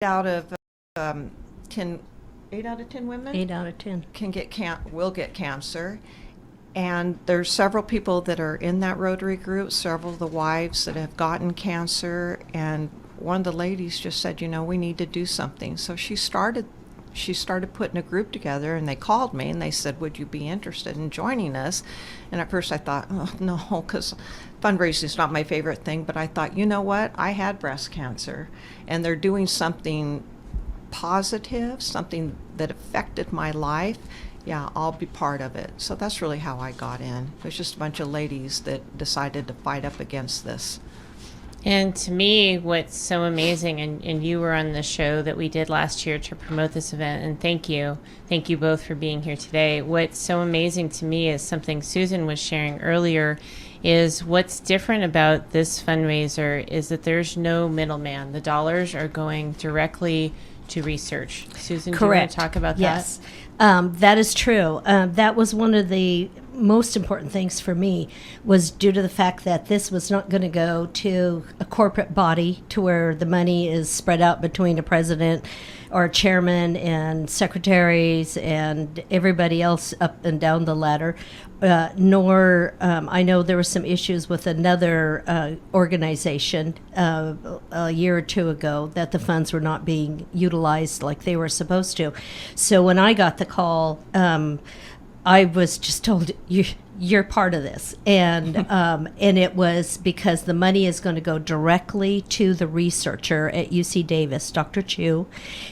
out of 10, 8 out of 10 women 8 out of 10. will get cancer. And there's several people that are in that Rotary group, several of the wives that have gotten cancer. And one of the ladies just said, we need to do something. So she started putting a group together, and they called me and they said, would you be interested in joining us? And at first I thought, oh, no, because fundraising is not my favorite thing. But I thought, you know what? I had breast cancer, and they're doing something positive, something that affected my life. Yeah, I'll be part of it. So that's really how I got in. It was just a bunch of ladies that decided to fight up against this. And to me, what's so amazing, and you were on the show that we did last year to promote this event, and thank you both for being here today. What's so amazing to me is something Susan was sharing earlier, is what's different about this fundraiser is that there's no middleman. The dollars are going directly to research. Susan, do you want to talk about that? Yes, that is true. That was one of the most important things for me, was due to the fact that this was not going to go to a corporate body to where the money is spread out between a president or a chairman and secretaries and everybody else up and down the ladder. Nor I know there were some issues with another organization a year or two ago that the funds were not being utilized like they were supposed to. So when I got the call, I was just told, you're part of this. And and it was because the money is going to go directly to the researcher at UC Davis, Dr. Chu.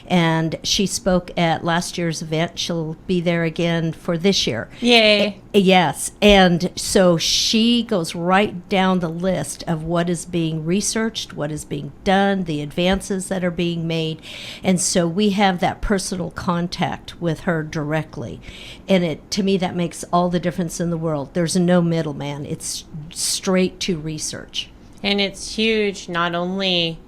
And she spoke at last year's event. She'll be there again for this year. Yay. Yes. And so she goes right down the list of what is being researched, what is being done, the advances that are being made. And so we have that personal contact with her directly. And to me, that makes all the difference in the world. There's no middleman. It's straight to research. And it's huge not only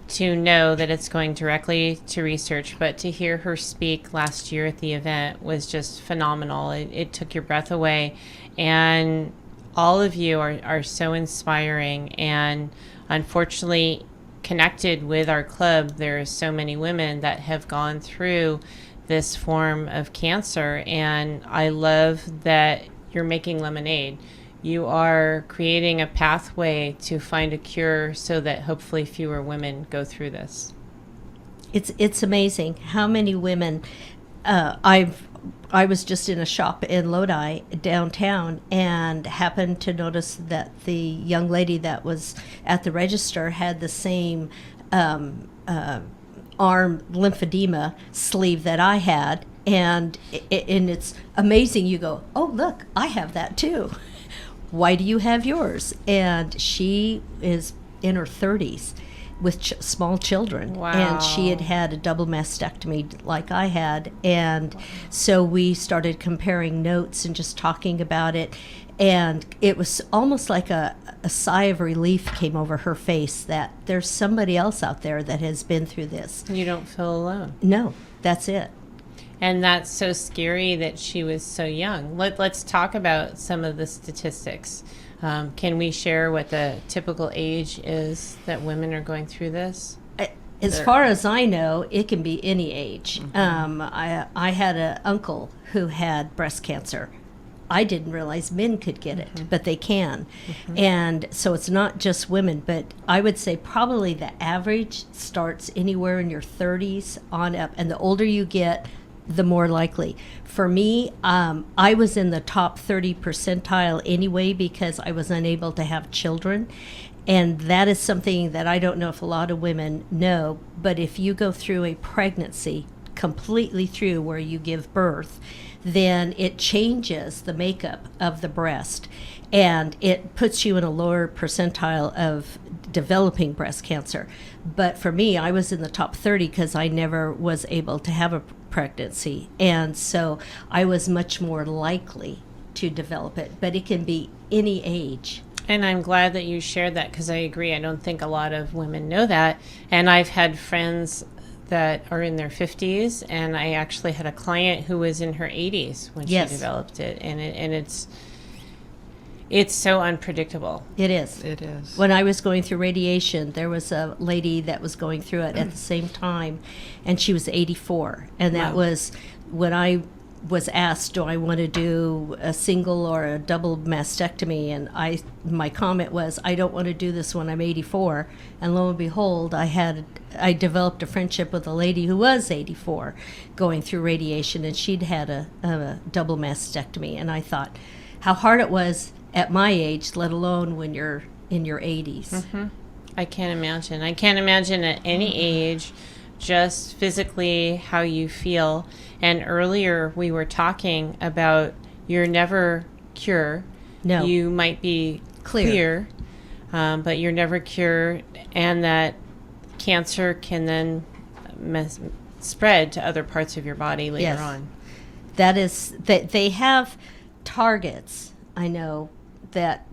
to know that it's going directly to research, but to hear her speak last year at the event was just phenomenal. It took your breath away. And all of you are so inspiring. And unfortunately, connected with our club, there are so many women that have gone through this form of cancer. And I love that you're making lemonade. You are creating a pathway to find a cure so that hopefully fewer women go through this. It's amazing how many women. I was just in a shop in Lodi downtown and happened to notice that the young lady that was at the register had the same arm lymphedema sleeve that I had. And it's amazing. You go, oh, look, I have that too. Why do you have yours? And she is in her 30s with small children. Wow. And she had a double mastectomy like I had. And so we started comparing notes and just talking about it. And it was almost like a sigh of relief came over her face that there's somebody else out there that has been through this. You don't feel alone. No, that's it. And that's so scary that she was so young. Let's talk about some of the statistics. Can we share what the typical age is that women are going through this? As far as I know, it can be any age. Mm-hmm. I had an uncle who had breast cancer. I didn't realize men could get it, but they can. Mm-hmm. And so it's not just women, but I would say probably the average starts anywhere in your 30s on up. And the older you get, the more likely. For me, I was in the top 30 percentile anyway because I was unable to have children. And that is something that I don't know if a lot of women know, but if you go through a pregnancy completely through where you give birth, then it changes the makeup of the breast and it puts you in a lower percentile of developing breast cancer. But for me, I was in the top 30 because I never was able to have a pregnancy. And so I was much more likely to develop it, but it can be any age. And I'm glad that you shared that because I agree. I don't think a lot of women know that. And I've had friends that are in their 50s, and I actually had a client who was in her 80s when Yes. she developed it. And It's so unpredictable. It is. It is. When I was going through radiation, there was a lady that was going through it at the same time, and she was 84. And that Wow. was when I was asked, do I want to do a single or a double mastectomy? And my comment was, I don't want to do this when I'm 84. And lo and behold, I developed a friendship with a lady who was 84 going through radiation, and she'd had a double mastectomy. And I thought how hard it was at my age, let alone when you're in your 80s. I can't imagine. I can't imagine at any age just physically how you feel. And earlier we were talking about you're never cure. No. You might be clear, but you're never cured, and that cancer can then spread to other parts of your body later Yes. on. That is, that they have targets. I know that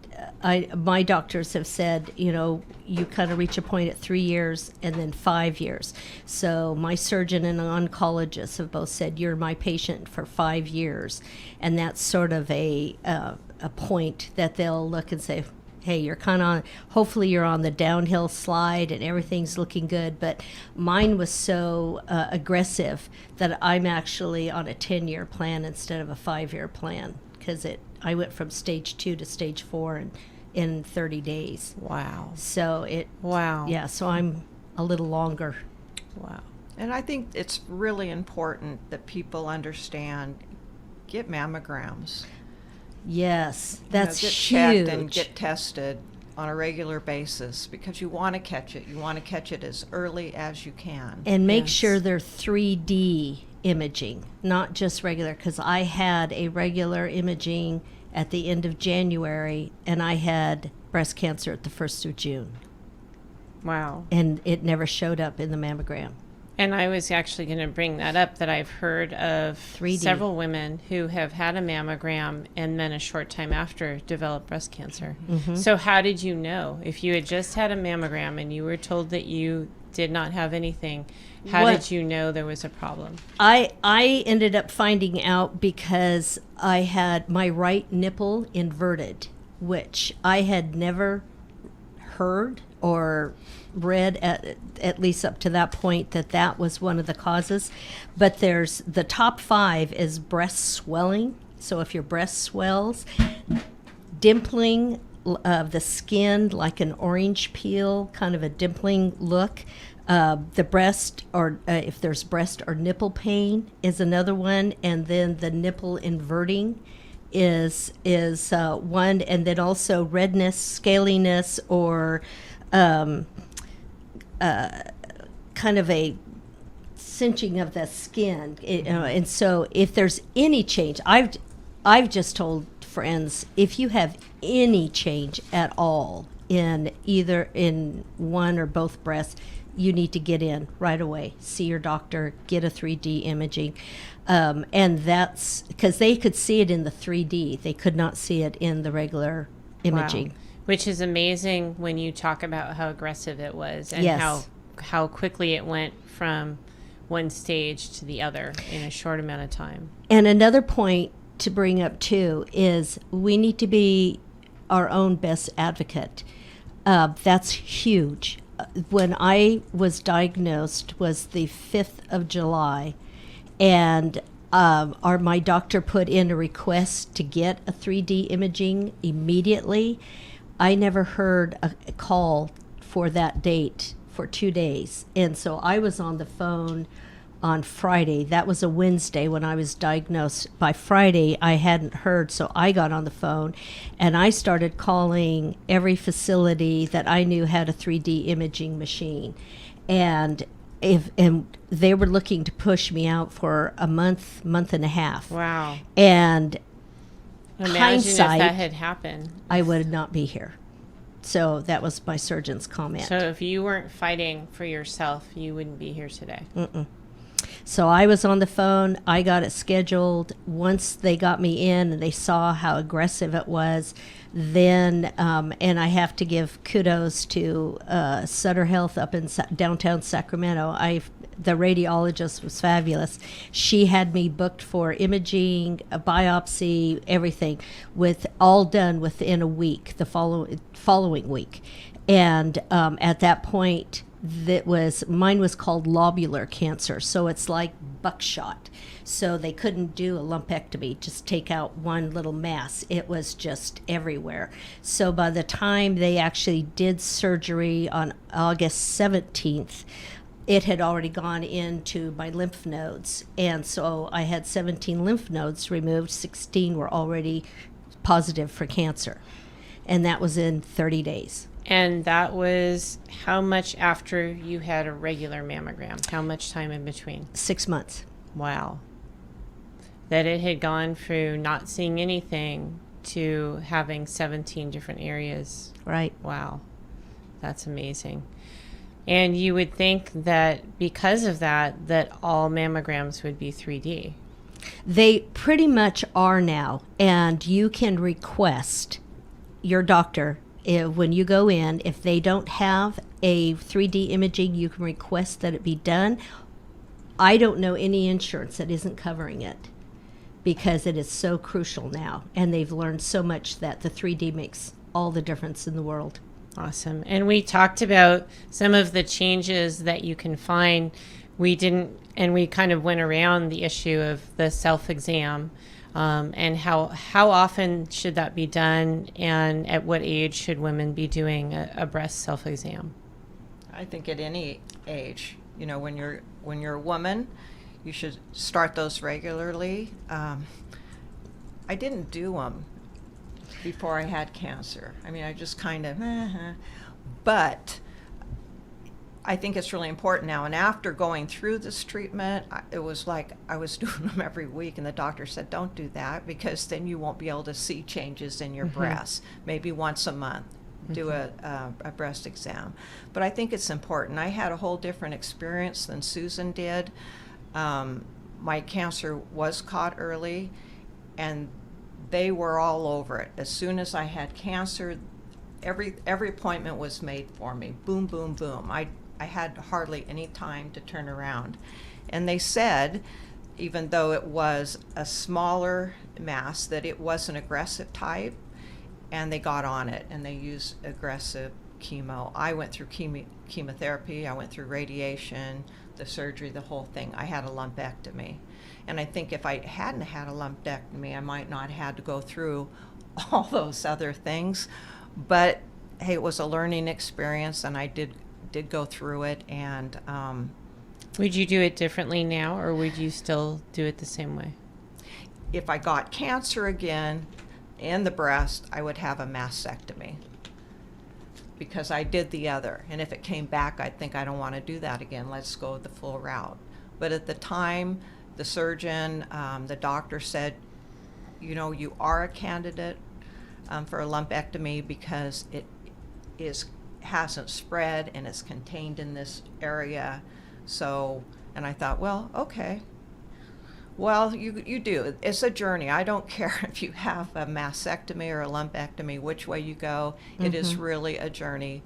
my doctors have said, you kind of reach a point at 3 years and then 5 years. So my surgeon and oncologist have both said, you're my patient for 5 years. And that's sort of a point that they'll look and say, hey, you're kind of hopefully you're on the downhill slide and everything's looking good. But mine was so aggressive that I'm actually on a 10-year plan instead of a 5-year plan, because I went from stage 2 to stage 4 in 30 days. Wow. So Wow. yeah, so I'm a little longer. Wow. And I think it's really important that people understand, get mammograms. Yes, that's get huge. checked and get tested on a regular basis, because you want to catch it. You want to catch it as early as you can. And make Yes. sure they're 3D imaging, not just regular, because I had a regular imaging at the end of January, and I had breast cancer at the 1st of June, Wow. and it never showed up in the mammogram. And I was actually going to bring that up, that I've heard of 3D. several women who have had a mammogram and then a short time after developed breast cancer. So how did you know? If you had just had a mammogram and you were told that you did not have anything, how What- did you know there was a problem? I ended up finding out because I had my right nipple inverted, which I had never heard or read at least up to that point that was one of the causes. But there's the top 5 is breast swelling. So if your breast swells, dimpling of the skin like an orange peel, kind of a dimpling look. The breast, or if there's breast or nipple pain, is another one, and then the nipple inverting is one, and then also redness, scaliness, or kind of a cinching of the skin. And so if there's any change, I've just told friends, if you have any change at all in either in one or both breasts, you need to get in right away, see your doctor, get a 3D imaging. And that's because they could see it in the 3D. They could not see it in the regular imaging. Wow. Which is amazing when you talk about how aggressive it was, and Yes. how quickly it went from one stage to the other in a short amount of time. And another point to bring up too is we need to be our own best advocate. That's huge. When I was diagnosed was the 5th of July, and my doctor put in a request to get a 3D imaging immediately. I never heard a call for that date for 2 days. And so I was on the phone on Friday. That was a Wednesday when I was diagnosed. By Friday, I hadn't heard, so I got on the phone and I started calling every facility that I knew had a 3D imaging machine. And they were looking to push me out for a month and a half. Wow. And Imagine hindsight, if that had happened. I would not be here. So that was my surgeon's comment. So if you weren't fighting for yourself, you wouldn't be here today. So I was on the phone. I got it scheduled. Once they got me in and they saw how aggressive it was, then, and I have to give kudos to Sutter Health up in downtown Sacramento. The radiologist was fabulous. She had me booked for imaging, a biopsy, everything, with all done within a week, the following week. And at that point, mine was called lobular cancer, so it's like buckshot. So they couldn't do a lumpectomy, just take out one little mass. It was just everywhere. So by the time they actually did surgery on August 17th, it had already gone into my lymph nodes. And so I had 17 lymph nodes removed. 16 were already positive for cancer. And that was in 30 days. And that was how much after you had a regular mammogram? How much time in between? 6 months. Wow. That it had gone through not seeing anything to having 17 different areas. Right. Wow. That's amazing. And you would think that because of that, that all mammograms would be 3D. They pretty much are now. And you can request your doctor, when you go in, if they don't have a 3D imaging, you can request that it be done. I don't know any insurance that isn't covering it because it is so crucial now. And they've learned so much that the 3D makes all the difference in the world. Awesome. And we talked about some of the changes that you can find. We kind of went around the issue of the self-exam, and how often should that be done, and at what age should women be doing a breast self-exam? I think at any age, when you're a woman, you should start those regularly. I didn't do them before I had cancer. I mean, I just kind of, but I think it's really important now. And after going through this treatment, it was like I was doing them every week, and the doctor said, don't do that because then you won't be able to see changes in your breasts. Maybe once a month, do a breast exam. But I think it's important. I had a whole different experience than Susan did. My cancer was caught early, and they were all over it. As soon as I had cancer, every appointment was made for me. Boom, boom, boom. I had hardly any time to turn around. And they said, even though it was a smaller mass, that it was an aggressive type, and they got on it, and they used aggressive chemo. I went through chemotherapy, I went through radiation, the surgery, the whole thing. I had a lumpectomy. And I think if I hadn't had a lumpectomy, I might not have had to go through all those other things. But hey, it was a learning experience, and I did go through it. And would you do it differently now, or would you still do it the same way? If I got cancer again in the breast, I would have a mastectomy because I did the other. And if it came back, I'd think, I don't want to do that again. Let's go the full route. But at the time, the surgeon, the doctor said, you are a candidate for a lumpectomy because it hasn't spread and it's contained in this area. So, and I thought, well, okay. Well, you do. It's a journey. I don't care if you have a mastectomy or a lumpectomy, which way you go. It is really a journey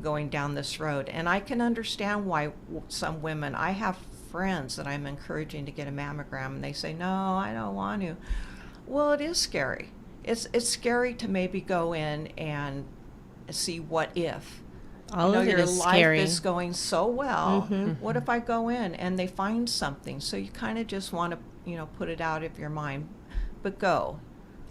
going down this road. And I can understand why some women, I have friends that I'm encouraging to get a mammogram, and they say, no, I don't want to. Well, it is scary. It's scary to maybe go in and see what if. All of it your is life scary. is going so well. What if I go in and they find something? So you kind of just want to, put it out of your mind, but go.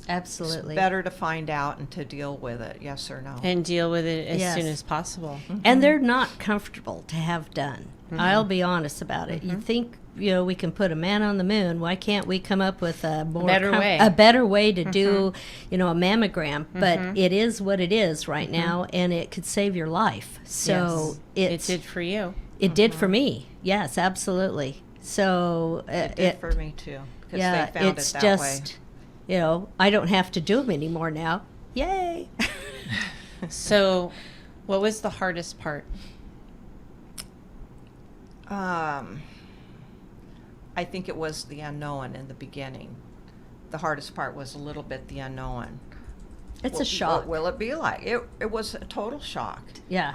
Absolutely. It's better to find out and to deal with it, yes or no. And deal with it as Yes. soon as possible. And they're not comfortable to have done. I'll be honest about it. You think, we can put a man on the moon. Why can't we come up with a better way to do, a mammogram? But it is what it is right now, and it could save your life. So It did for you. It did for me. Yes, absolutely. So It did for me too, because yeah, they found it's it that way. just, I don't have to do them anymore now. Yay! So, what was the hardest part? I think it was the unknown in the beginning. The hardest part was a little bit the unknown. It's a shock. What will it be like? It was a total shock. Yeah.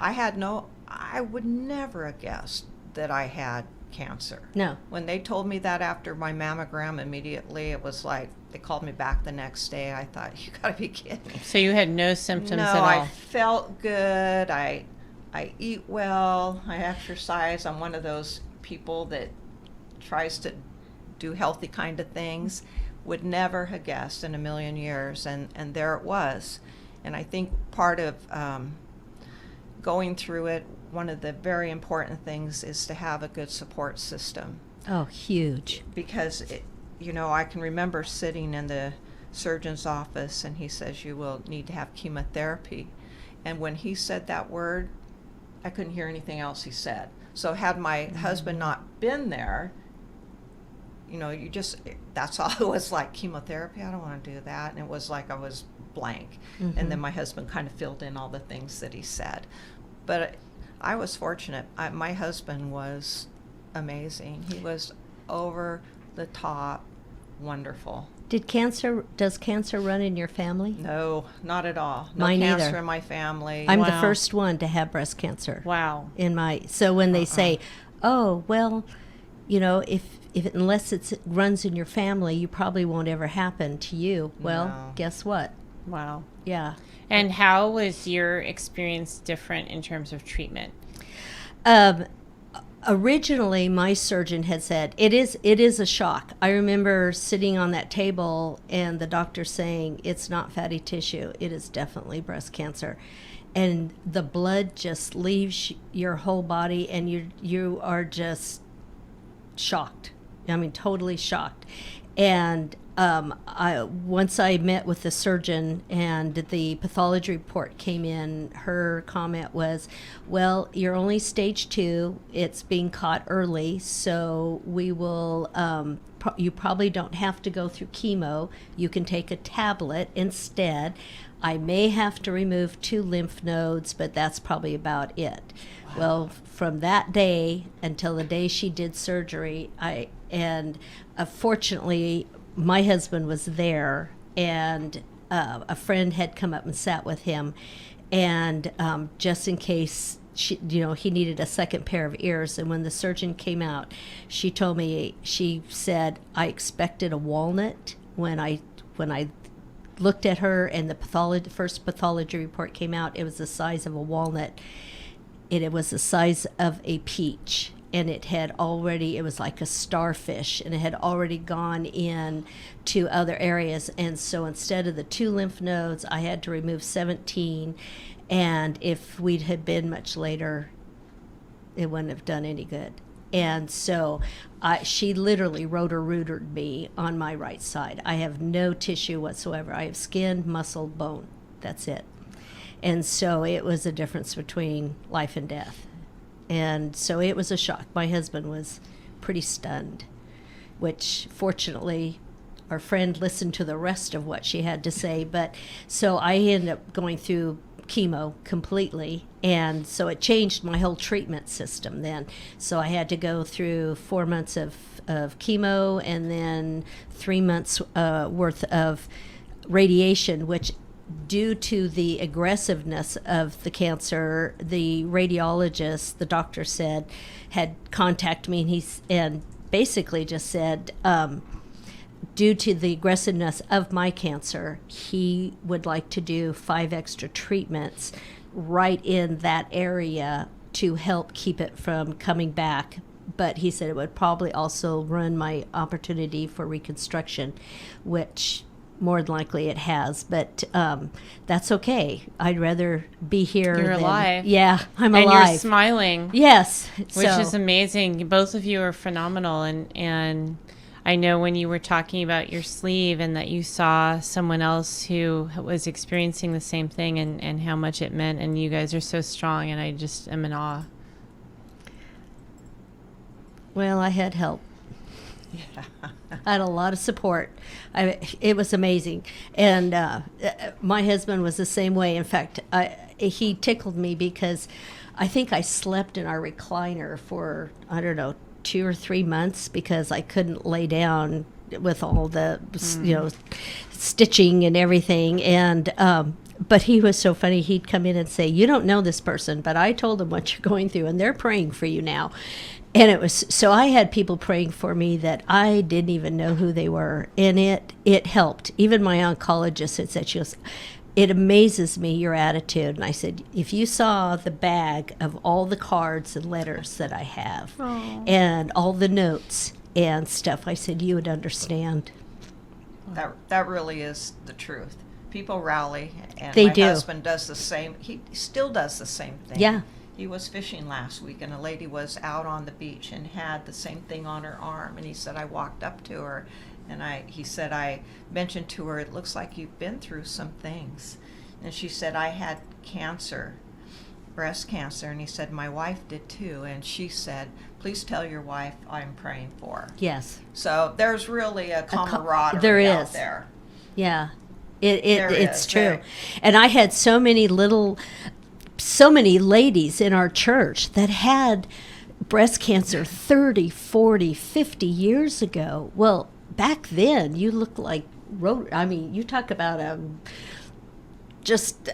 I would never have guessed that I had cancer. No. When they told me that after my mammogram, immediately it was like, they called me back the next day. I thought, you gotta be kidding me. So you had no symptoms No, at all? I felt good. I eat well. I exercise. I'm one of those people that tries to do healthy kind of things. Would never have guessed in a million years, and there it was. And I think part of going through it, one of the very important things is to have a good support system. Oh, huge. Because, I can remember sitting in the surgeon's office, and he says, you will need to have chemotherapy. And when he said that word, I couldn't hear anything else he said. So had my husband not been there, that's all it was like, chemotherapy, I don't want to do that. And it was like I was blank. And then my husband kind of filled in all the things that he said. But I was fortunate. My husband was amazing. He was over the top wonderful. Does cancer run in your family? No, not at all. No Mine cancer either. in my family. I'm the Wow. first one to have breast cancer. Wow. So when they say, oh, well, unless it runs in your family, you probably won't ever happen to you. Well, No. guess what? Wow. Yeah. And how was your experience different in terms of treatment? Originally, my surgeon had said, it is a shock. I remember sitting on that table and the doctor saying, it's not fatty tissue. It is definitely breast cancer. And the blood just leaves your whole body, and you are just shocked. I mean, totally shocked. And once I met with the surgeon and the pathology report came in, her comment was, well, you're only stage 2. It's being caught early, so we will, you probably don't have to go through chemo. You can take a tablet instead. I may have to remove 2 lymph nodes, but that's probably about it. Wow. Well, from that day until the day she did surgery, fortunately, my husband was there, and a friend had come up and sat with him, and just in case he needed a second pair of ears. And when the surgeon came out, she told me, she said, I expected a walnut when I looked at her, and the first pathology report came out. It was the size of a walnut. It was the size of a peach. And it was like a starfish, and it had already gone in to other areas. And so instead of the 2 lymph nodes, I had to remove 17. And if we'd had been much later, it wouldn't have done any good. And so she literally rotor-rooted me on my right side. I have no tissue whatsoever. I have skin, muscle, bone. That's it. And so it was a difference between life and death. And so it was a shock. My husband was pretty stunned, which fortunately our friend listened to the rest of what she had to say. But so I ended up going through chemo completely, and so it changed my whole treatment system then. So I had to go through 4 months of chemo, and then 3 months worth of radiation, which, due to the aggressiveness of the cancer, the radiologist, the doctor said, had contacted me, and basically just said, due to the aggressiveness of my cancer, he would like to do 5 extra treatments right in that area to help keep it from coming back. But he said it would probably also ruin my opportunity for reconstruction, which more than likely it has. But that's okay. I'd rather be here. You're alive. Yeah, I'm and alive. You're smiling. Yes. Which is amazing. Both of you are phenomenal. And I know when you were talking about your sleeve and that you saw someone else who was experiencing the same thing, and how much it meant, and you guys are so strong, and I just am in awe. Well, I had help. Yeah. I had a lot of support. It was amazing. And my husband was the same way. In fact, he tickled me because I think I slept in our recliner for, I don't know, 2 or 3 months because I couldn't lay down with all the, stitching and everything. And, but he was so funny. He'd come in and say, "You don't know this person, but I told them what you're going through, and they're praying for you now." And it was, so I had people praying for me that I didn't even know who they were. And it helped. Even my oncologist had said, she goes, "It amazes me, your attitude." And I said, "If you saw the bag of all the cards and letters that I have and all the notes and stuff," I said, "you would understand." That really is the truth. People rally, and They my do. husband does the same. He still does the same thing. Yeah. He was fishing last week, and a lady was out on the beach and had the same thing on her arm. And he said, I walked up to her, and he said, I mentioned to her, "It looks like you've been through some things." And she said, "I had cancer, breast cancer." And he said, "My wife did too." And she said, "Please tell your wife I'm praying for her." Yes. So there's really a camaraderie there out is. there. Yeah. There It's is. true. There- And I had so many ladies in our church that had breast cancer 30, 40, 50 years ago. Well, back then you look like you talk about just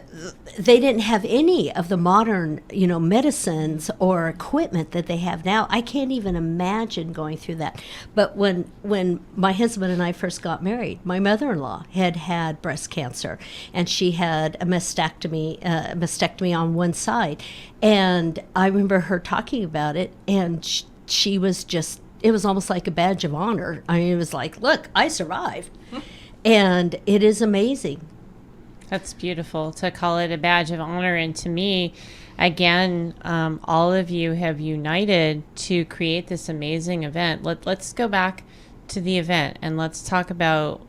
they didn't have any of the modern medicines or equipment that they have now. I can't even imagine going through that. But when my husband and I first got married, my mother-in-law had breast cancer, and she had a mastectomy on one side. And I remember her talking about it, and she was just, it was almost like a badge of honor. I mean, it was like, look, I survived. And it is amazing. That's beautiful to call it a badge of honor. And to me, again, all of you have united to create this amazing event. Let's go back to the event and let's talk about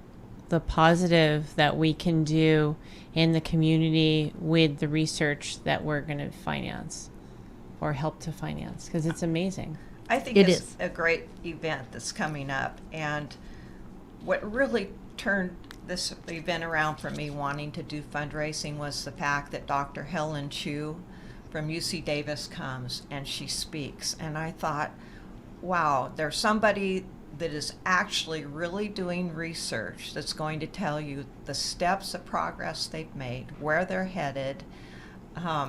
the positive that we can do in the community with the research that we're going to finance or help to finance, because it's amazing. I think It it's is. a great event that's coming up. And what really turned this event around for me wanting to do fundraising was the fact that Dr. Helen Chu from UC Davis comes and she speaks. And I thought, wow, there's somebody that is actually really doing research that's going to tell you the steps of progress they've made, where they're headed.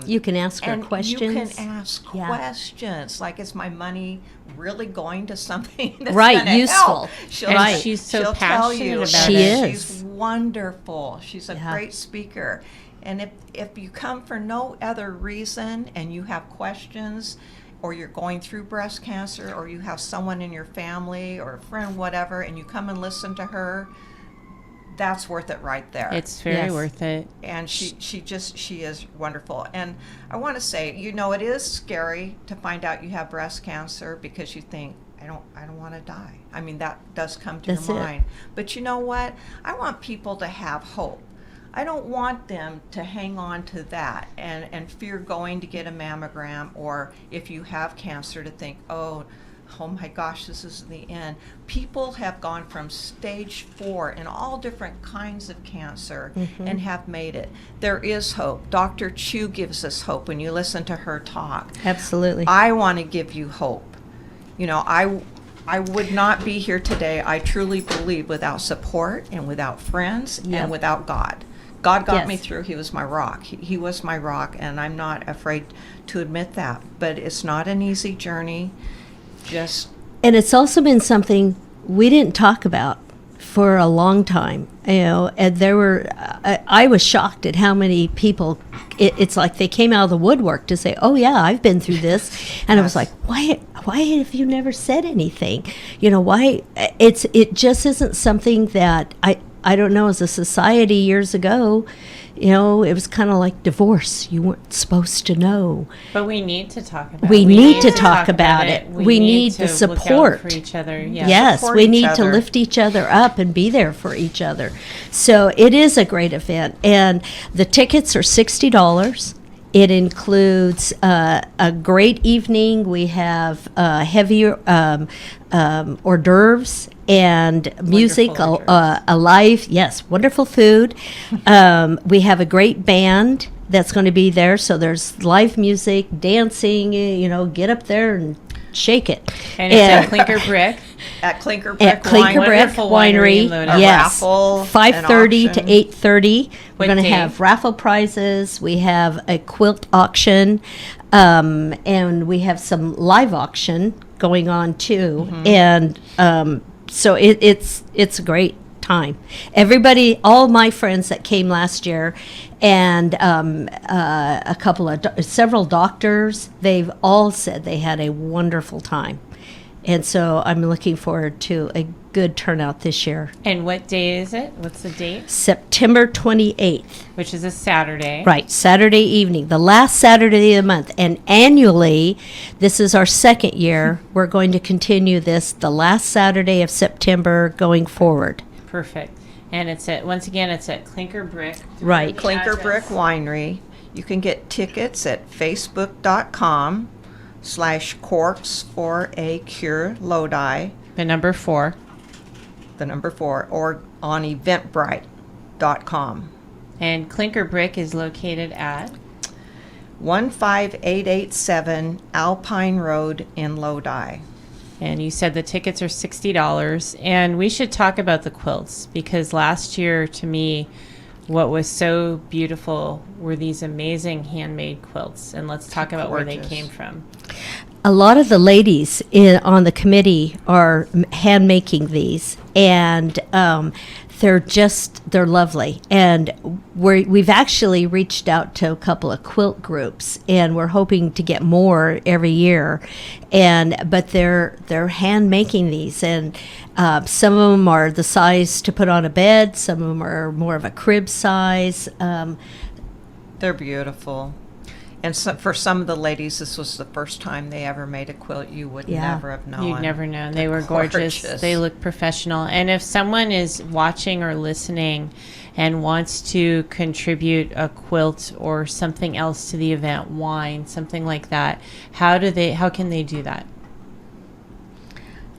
You can ask her And questions. you can ask Yeah. questions, like, is my money really going to something that's Right, gonna useful. help? She'll, And Right. she's so she'll tell passionate you. about She it. is. She's wonderful. She's a Yeah. great speaker. And if you come for no other reason and you have questions, or you're going through breast cancer, or you have someone in your family or a friend, whatever, and you come and listen to her, that's worth it right there. It's very Yes. worth it. And she is wonderful. And I want to say, it is scary to find out you have breast cancer, because you think, I don't want to die. I mean, that does come to That's your it. mind. But you know what? I want people to have hope. I don't want them to hang on to that and fear going to get a mammogram, or if you have cancer to think, oh my gosh, this is the end. People have gone from stage 4 in all different kinds of cancer and have made it. There is hope. Dr. Chu gives us hope when you listen to her talk. Absolutely. I want to give you hope. I would not be here today, I truly believe, without support and without friends Yep. and without God. God got me Yes. through. He was my rock. He was my rock, and I'm not afraid to admit that. But it's not an easy journey. And it's also been something we didn't talk about for a long time, and there were, I was shocked at how many people, it's like they came out of the woodwork to say, oh yeah, I've been through this. And I was like, why have you never said anything? Why, it just isn't something that I don't know, as a society years ago, it was kind of like divorce. You weren't supposed to know. But we need to talk about it. We need to talk about it. We need to the look out support. for each other. Yeah. Yes, Support we each need to other. lift each other up and be there for each other. So it is a great event, and the tickets are $60. It includes a great evening. We have heavy hors d'oeuvres and music, hors d'oeuvres. a live, yes, wonderful food. We have a great band that's going to be there. So there's live music, dancing, get up there and shake it. And it's at Clinker Brick. At Clinker Brick At Clinker Brick Wonderful winery in Winery, Lodi. A yes, raffle, an 5:30 to auction. 8:30. We're What going to day? have raffle prizes. We have a quilt auction, and we have some live auction going on too. And so it's a great time. Everybody, all my friends that came last year, and several doctors, they've all said they had a wonderful time. And so I'm looking forward to a good turnout this year. And what day is it? What's the date? September 28th. Which is a Saturday. Right, Saturday evening, the last Saturday of the month. And annually, this is our second year, we're going to continue this the last Saturday of September going forward. Perfect. And it's at, once again, it's at Clinker Brick. Right. Clinker Brick Winery. You can get tickets at facebook.com/corks for a cure Lodi, The number 4. the number 4, or on eventbrite.com. And Clinker Brick is located at 15887 Alpine Road in Lodi. And you said the tickets are $60. And we should talk about the quilts, because last year, to me, what was so beautiful were these amazing handmade quilts. And let's talk about where they Gorgeous. came from. A lot of the ladies on the committee are hand making these, and they're lovely. And we've actually reached out to a couple of quilt groups, and we're hoping to get more every year. But they're hand making these, and some of them are the size to put on a bed. Some of them are more of a crib size. They're beautiful. And so, for some of the ladies, this was the first time they ever made a quilt. You would Yeah. never have known. You'd never known. They They're were gorgeous. They look professional. And if someone is watching or listening and wants to contribute a quilt or something else to the event, wine, something like that, how can they do that?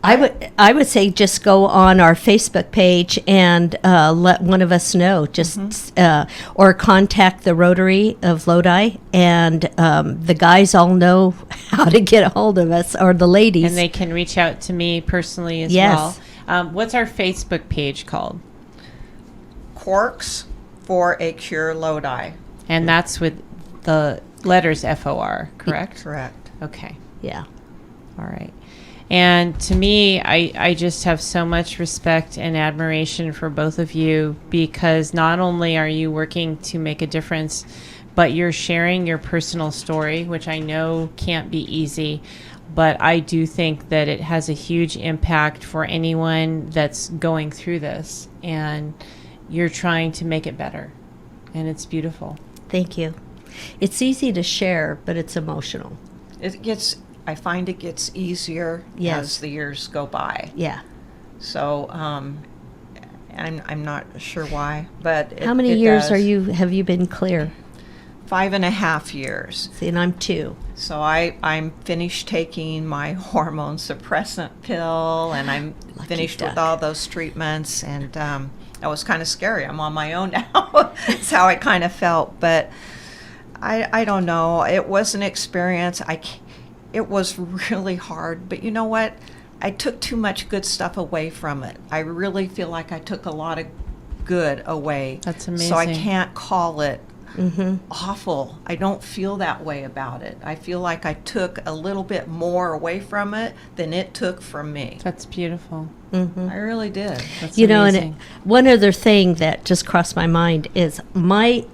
I would say just go on our Facebook page and let one of us know. Or contact the Rotary of Lodi, and the guys all know how to get a hold of us, or the ladies. And they can reach out to me personally as Yes. well. What's our Facebook page called? Corks for a cure Lodi. And that's with the letters FOR, correct? Correct. Okay. Yeah. All right. And to me, I just have so much respect and admiration for both of you, because not only are you working to make a difference, but you're sharing your personal story, which I know can't be easy. But I do think that it has a huge impact for anyone that's going through this. And you're trying to make it better. And it's beautiful. Thank you. It's easy to share, but it's emotional. I find it gets easier Yes. as the years go by. Yeah. So I'm not sure why, but How many it years does. have you been clear? 5.5 years. See, and I'm 2. So I'm finished taking my hormone suppressant pill, and I'm Lucky finished duck. with all those treatments, and that was kind of scary. I'm on my own now. That's how I kind of felt, but I don't know. It was an experience. It was really hard, but you know what? I took too much good stuff away from it. I really feel like I took a lot of good away. That's So I amazing. can't call it awful. I don't feel that way about it. I feel like I took a little bit more away from it than it took from me. That's beautiful. I really did. That's You know, amazing. and one other thing that just crossed my mind is my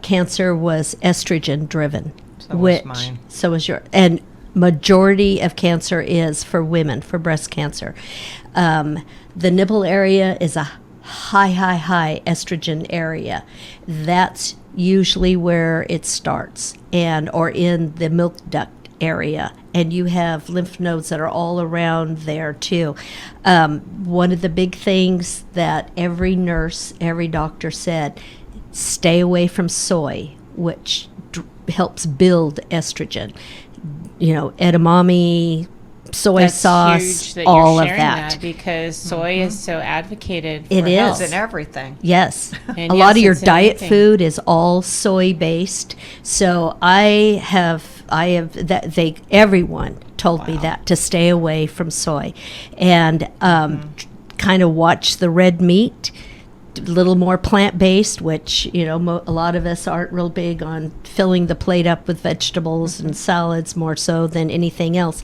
cancer was estrogen driven. So was mine. So was your, and majority of cancer is for women, for breast cancer. The nipple area is a high estrogen area. That's usually where it starts, or in the milk duct area. And you have lymph nodes that are all around there too. One of the big things that every nurse, every doctor said, stay away from soy, which helps build estrogen. You know, edamame, soy That's sauce, huge that all you're of sharing that. because soy is so advocated for It is. health. It's in everything. Yes. And A lot yes, of your it's in diet everything. food is all soy based. So I have everyone told me that, to stay away from soy, and kind of watch the red meat, a little more plant-based, which, you know, a lot of us aren't real big on filling the plate up with vegetables and salads more so than anything else.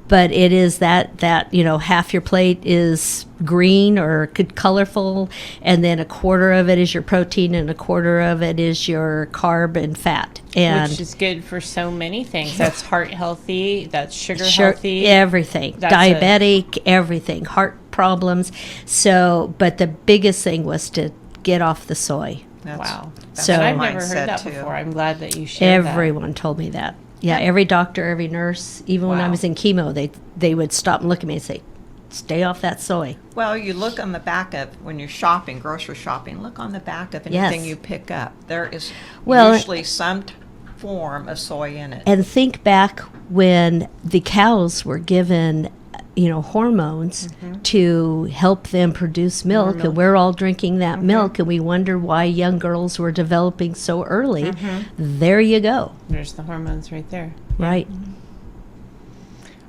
But it is that, you know, half your plate is green or colorful, and then a quarter of it is your protein and a quarter of it is your carb and fat. And which is good for so many things. That's heart healthy, that's sugar healthy. Everything. That's Diabetic, everything. Heart problems. So, but the biggest thing was to get off the soy. Wow. So And I've my never heard mindset, that too. before. I'm glad that you shared that. Everyone told me that. Yeah, every doctor, every nurse, even when I Wow. was in chemo, they would stop and look at me and say, stay off that soy. Well, you look on the back of, when you're shopping, grocery shopping, look on the back of Yes. anything you pick up. There is Well, usually some form of soy in it. And think back when the cows were given, you know, hormones to help them produce milk, and we're all drinking that milk, and we wonder why young girls were developing so early. There you go. There's the hormones right there. Right.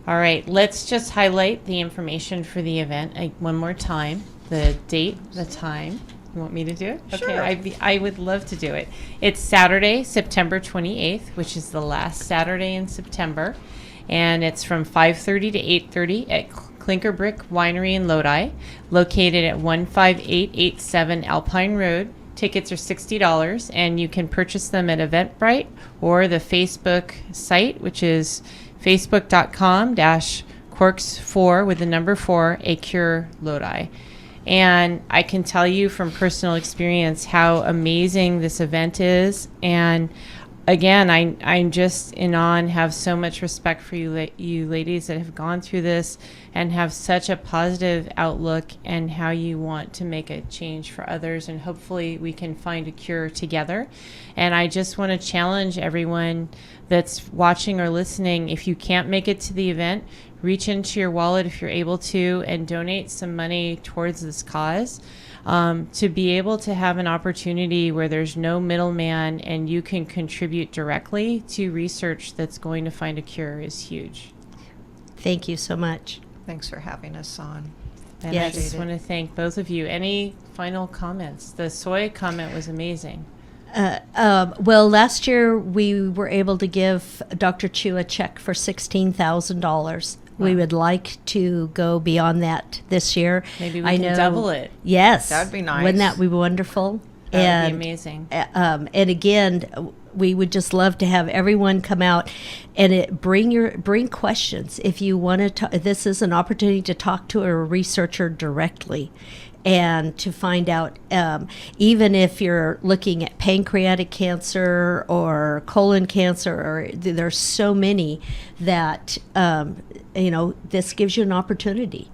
All right, let's just highlight the information for the event one more time. The date, the time. You want me to do it? Sure. Okay, I would love to do it. It's Saturday, September 28th, which is the last Saturday in September. And it's from 5:30 to 8:30 at Clinker Brick Winery in Lodi, located at 15887 Alpine Road. Tickets are $60, and you can purchase them at Eventbrite or the Facebook site, which is facebook.com/corks4 with the number 4, A Cure Lodi. And I can tell you from personal experience how amazing this event is. And again, I'm just in awe and have so much respect for you ladies that have gone through this and have such a positive outlook and how you want to make a change for others. And hopefully we can find a cure together. And I just want to challenge everyone that's watching or listening, if you can't make it to the event, reach into your wallet if you're able to and donate some money towards this cause. To be able to have an opportunity where there's no middleman and you can contribute directly to research that's going to find a cure is huge. Thank you so much. Thanks for having us on. And Yes. I just want to thank both of you. Any final comments? The soy comment was amazing. Well, last year we were able to give Dr. Chu a check for $16,000. We would like to go beyond that this year. Maybe we can double it. Yes. That'd be nice. Wouldn't that be wonderful? That would be amazing. And again, we would just love to have everyone come out and bring questions. If you want to, this is an opportunity to talk to a researcher directly, and to find out, even if you're looking at pancreatic cancer or colon cancer, or there's so many that this gives you an opportunity.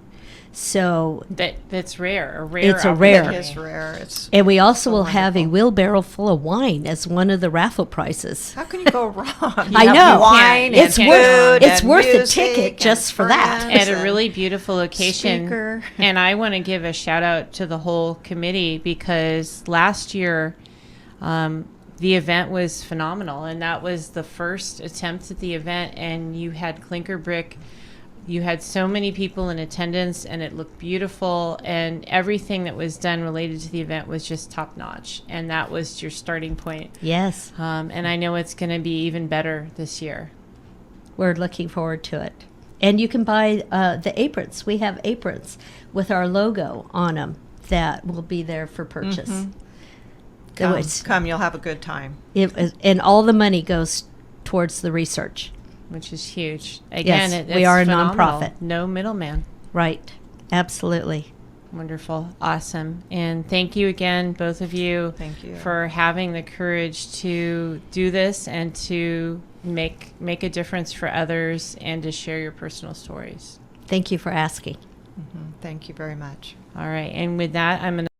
So That's rare. A rare. It's a rare. It is rare. It's and we also so will have a wonderful. wheelbarrow full of wine as one of the raffle prizes. How can you go wrong? You I have know. wine It's and worth- food it's and worth the music ticket and just for that. friends At a and really beautiful location. speaker. And I want to give a shout out to the whole committee because last year the event was phenomenal, and that was the first attempt at the event, and you had Clinker Brick. You had so many people in attendance, and it looked beautiful, and everything that was done related to the event was just top notch, and that was your starting point. Yes, And I know it's going to be even better this year. we're looking forward to it. And you can buy the aprons. We have aprons with our logo on them that will be there for purchase. Come, you'll have a good time. And all the money goes towards the research. Which is huge. Again, Yes, it's we are a phenomenal. nonprofit. No middleman. Right. Absolutely. Wonderful. Awesome. And thank you again, both of you, Thank you. for having the courage to do this and to make a difference for others and to share your personal stories. Thank you for asking. Thank you very much. All right. And with that, I'm going to